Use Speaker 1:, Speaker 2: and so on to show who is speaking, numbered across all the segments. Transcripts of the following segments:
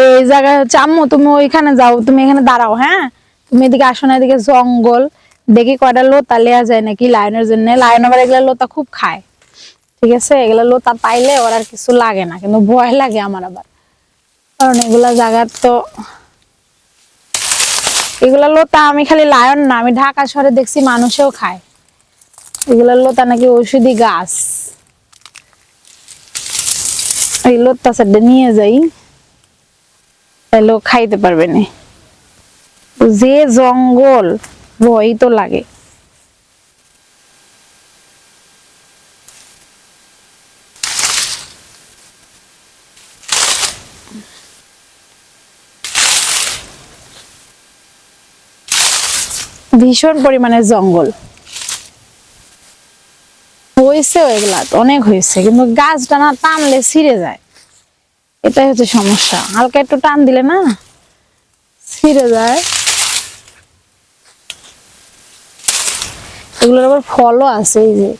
Speaker 1: এই জায়গায় হচ্ছে আম্মু তুমি ওইখানে যাও, তুমি এখানে দাঁড়াও, হ্যাঁ তুমি এদিকে আসো না, এদিকে জঙ্গল, দেখি কয়টা লোতা লেয়া যায় নাকি লায়নের জন্য। লায়ন আবার এগুলা লোতা খুব খায়, ঠিক আছে, এগুলা লোতা পাইলে ওর আর কিছু লাগে না, কিন্তু ভয় লাগে আমার আবার, কারণ এগুলা জায়গার তো এগুলা লোতা আমি খালি লায়ন না, আমি ঢাকা শহরে দেখছি মানুষেও খায় এগুলা লোতা, নাকি ঔষধি গাছ। এই লোতা সাইডে নিয়ে যাই, তাহলে খাইতে পারবে না। যে জঙ্গল, ভয় তো লাগে। ভীষণ পরিমাণে জঙ্গল হয়েছে, এগুলা অনেক হয়েছে, কিন্তু গাছটা না টানলে ছিঁড়ে যায়, এটাই হচ্ছে সমস্যা। হালকা একটু টান দিলে না ছিঁড়ে যায়। এগুলোর আবার ফলও আছে, এই যে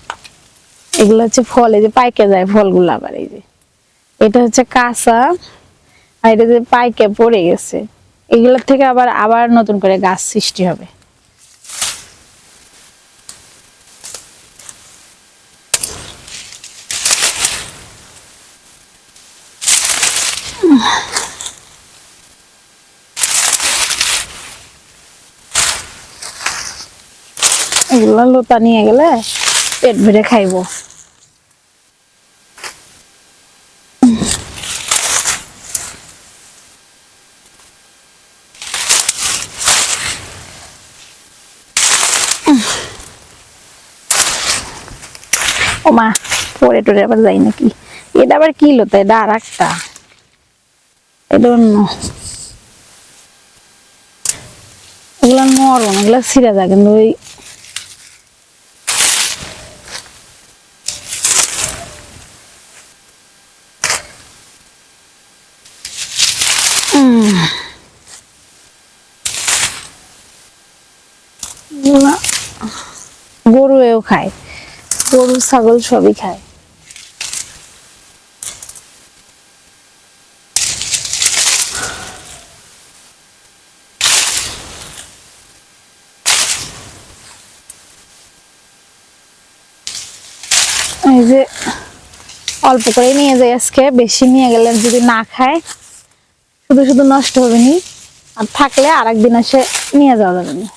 Speaker 1: এগুলো হচ্ছে ফল, এই যে পাইকে যায় ফলগুলো, আবার এই যে এটা হচ্ছে কাঁচা, আর এটা যে পাইকে পড়ে গেছে, এগুলোর থেকে আবার আবার নতুন করে গাছ সৃষ্টি হবে। এগুলা লতা নিয়ে গেলে পেট ভরে খাইবো। ও মা, পরে টরে আবার যাই নাকি? এটা আবার কি লতা? এটা আর একটা, এটা অন্য। এগুলা নরম, এগুলা ছিঁড়া যায়, কিন্তু ওই গরুও খায়, গরু ছাগল সবই খায়। এই যে অল্প করে নিয়ে যাই আজকে, বেশি নিয়ে গেলে যদি না খায় শুধু শুধু নষ্ট হবে নি, আর থাকলে আর একদিন এসে নিয়ে যাওয়া যাবে না।